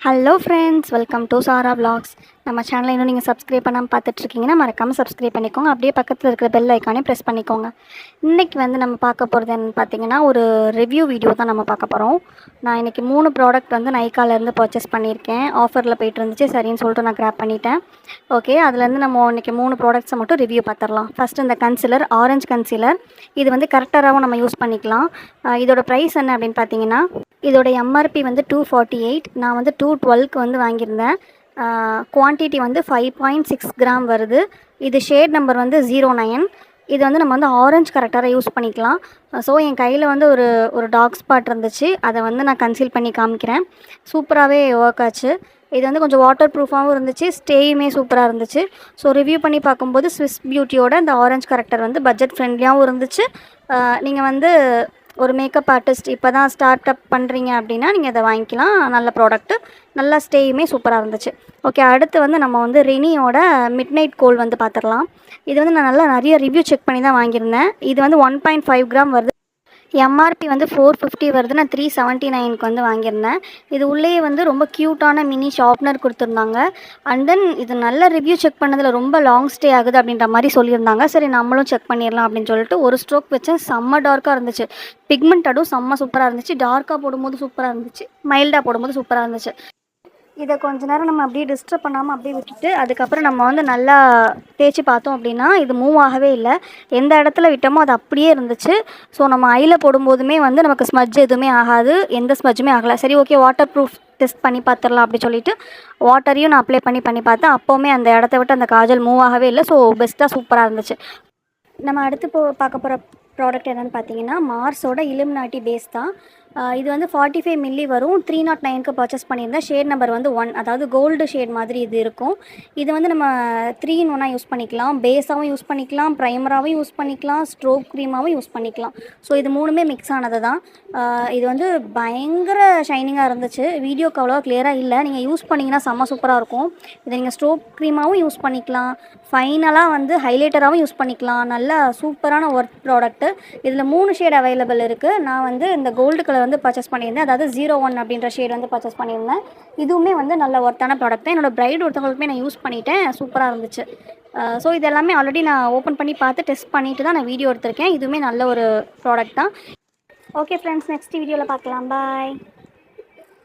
Hello friends, welcome to Sara vlogs. நம்ம சேனலை இன்னும் நீங்கள் சப்ஸ்கிரைப் பண்ணாமல் பார்த்துட்ருக்கீங்கன்னா மறக்காமல் சப்ஸ்கிரைப் பண்ணிக்கோங்க. அப்படியே பக்கத்தில் இருக்கிற பெல் ஐக்கானே ப்ரெஸ் பண்ணிக்கோங்க. இன்றைக்கி நம்ம பார்க்க போகிறது என்னென்னு பார்த்தீங்கன்னா, ஒரு ரிவ்யூ வீடியோ தான் நம்ம பார்க்க போகிறோம். நான் இன்றைக்கி 3 ப்ராடக்ட் நைக்காலேருந்து பர்ச்சேஸ் பண்ணியிருக்கேன். ஆஃபரில் போய்ட்டு இருந்துச்சு, சரின்னு சொல்லிட்டு நான் கிராப் பண்ணிட்டேன். ஓகே, அதுலேருந்து நம்ம இன்றைக்கி 3 ப்ராடக்ட்ஸை மட்டும் ரிவ்யூ பார்த்துடலாம். ஃபஸ்ட்டு இந்த கன்சீலர், ஆரஞ்சு கன்சீலர். இது கரெக்டராகவும் நம்ம யூஸ் பண்ணிக்கலாம். இதோட ப்ரைஸ் என்ன அப்படின்னு பார்த்தீங்கன்னா, இதோட எம்ஆர்பி 248. நான் 212க்கு வாங்கியிருந்தேன். குவான்டிட்டி 5.6 கிராம் வருது. இது ஷேட் நம்பர் 09. இது நம்ம ஆரஞ்சு கரெக்டாக யூஸ் பண்ணிக்கலாம். ஸோ என் கையில் ஒரு டார்க் ஸ்பாட் இருந்துச்சு, அதை நான் கன்சீல் பண்ணி காமிக்கிறேன். சூப்பராகவே ஒர்க் ஆச்சு. இது கொஞ்சம் வாட்டர் ப்ரூஃபாகவும் இருந்துச்சு, ஸ்டேயுமே சூப்பராக இருந்துச்சு. ஸோ ரிவ்யூ பண்ணி பார்க்கும்போது ஸ்விஸ் பியூட்டியோட இந்த ஆரஞ்சு கரெக்டர் பட்ஜெட் ஃப்ரெண்ட்லியாகவும் இருந்துச்சு. நீங்கள் ஒரு மேக்கப் ஆர்டிஸ்ட் இப்போ தான் ஸ்டார்ட் அப் பண்ணுறீங்க அப்படின்னா நீங்கள் இதை வாங்கிக்கலாம். நல்ல ப்ராடக்ட்டு, நல்லா ஸ்டேயுமே சூப்பராக இருந்துச்சு. ஓகே, அடுத்து நம்ம ரெனியோட மிட் நைட் கோல் பார்த்துடலாம். இது நான் நிறைய ரிவ்யூ செக் பண்ணி தான் வாங்கியிருந்தேன். இது 1.5 கிராம் வருது. எம்ஆர்பி 450 வருது. நான் 379க்கு வாங்கியிருந்தேன். இது உள்ளேயே ரொம்ப க்யூட்டான மினி ஷார்ப்னர் கொடுத்துருந்தாங்க. அண்ட் தென் இது நல்ல ரிவ்யூ செக் பண்ணதில் ரொம்ப லாங் ஸ்டே ஆகுது அப்படின்ற மாதிரி சொல்லியிருந்தாங்க. சரி, நம்மளும் செக் பண்ணிடலாம் அப்படின்னு சொல்லிட்டு ஒரு ஸ்ட்ரோக் வச்சேன். செம்ம டார்க்காக இருந்துச்சு. பிக்மெண்டடும் செம்ம சூப்பராக இருந்துச்சு. டார்க்காக போடும்போது சூப்பராக இருந்துச்சு, மைல்டாக போடும்போது சூப்பராக இருந்துச்சு. இதை கொஞ்ச நேரம் நம்ம அப்படியே டிஸ்டர்ப் பண்ணாமல் அப்படியே விட்டுட்டு அதுக்கப்புறம் நம்ம நல்லா தேய்ச்சி பார்த்தோம் அப்படின்னா இது மூவ் ஆகவே இல்லை. எந்த இடத்துல விட்டோமோ அது அப்படியே இருந்துச்சு. ஸோ நம்ம ஐயில் போடும்போதுமே நமக்கு ஸ்மஜ் எதுவுமே ஆகாது, எந்த ஸ்மஜ்ஜுமே ஆகலை. சரி, ஓகே, வாட்டர் ப்ரூஃப் டெஸ்ட் பண்ணி பார்த்துடலாம் அப்படி சொல்லிட்டு வாட்டரையும் நான் அப்ளை பண்ணி பார்த்தேன். அப்போவுமே அந்த இடத்த விட்டு அந்த காஜல் மூவ் ஆகவே இல்லை. ஸோ பெஸ்ட்டாக சூப்பராக இருந்துச்சு. நம்ம அடுத்து பார்க்க போகிற ப்ராடக்ட் என்னென்னு பார்த்தீங்கன்னா, மார்ஸோட இலுமினாட்டி பேஸ் தான். இது 45 மில்லி வரும். 309க்கு பர்ச்சேஸ் பண்ணியிருந்தேன். ஷேட் நம்பர் 1, அதாவது கோல்டு ஷேட் மாதிரி இது இருக்கும். இது நம்ம 3 in 1 யூஸ் பண்ணிக்கலாம். பேஸாகவும் யூஸ் பண்ணிக்கலாம், ப்ரைமராகவும் யூஸ் பண்ணிக்கலாம், ஸ்ட்ரோக் க்ரீமாகவும் யூஸ் பண்ணிக்கலாம். ஸோ இது மூணுமே மிக்ஸ் ஆனது தான். இது பயங்கர ஷைனிங்காக இருந்துச்சு. வீடியோக்கு அவ்வளோவா கிளியராக இல்லை. நீங்கள் யூஸ் பண்ணிங்கன்னா செம்ம சூப்பராக இருக்கும். இதை நீங்கள் ஸ்ட்ரோக் க்ரீமாகவும் யூஸ் பண்ணிக்கலாம், ஃபைனலாக ஹைலைட்டராகவும் யூஸ் பண்ணிக்கலாம். நல்லா சூப்பரான ஒர்க் ப்ராடக்ட்டு. இதில் 3 ஷேட் அவைலபிள் இருக்குது. நான் இந்த கோல்டு கலர் பர்ச்சேஸ் பண்ணியிருந்தேன், அதாவது 01 அப்படின்ற ஷேட் பர்ச்சேஸ் பண்ணியிருந்தேன். இதுவுமே நல்ல ஒர்த்தான ப்ராடக்ட் தான். என்னோட பிரைட் ஒருத்தவங்களுக்குமே நான் யூஸ் பண்ணிட்டேன், சூப்பராக இருந்துச்சு. ஸோ இது எல்லாமே ஆல்ரெடி நான் ஓப்பன் பண்ணி பார்த்து டெஸ்ட் பண்ணிவிட்டு தான் நான் வீடியோ எடுத்திருக்கேன். இதுவுமே நல்ல ஒரு ப்ராடக்ட் தான். ஓகே ஃப்ரெண்ட்ஸ், நெக்ஸ்ட் வீடியோவில் பார்க்கலாம். பாய்.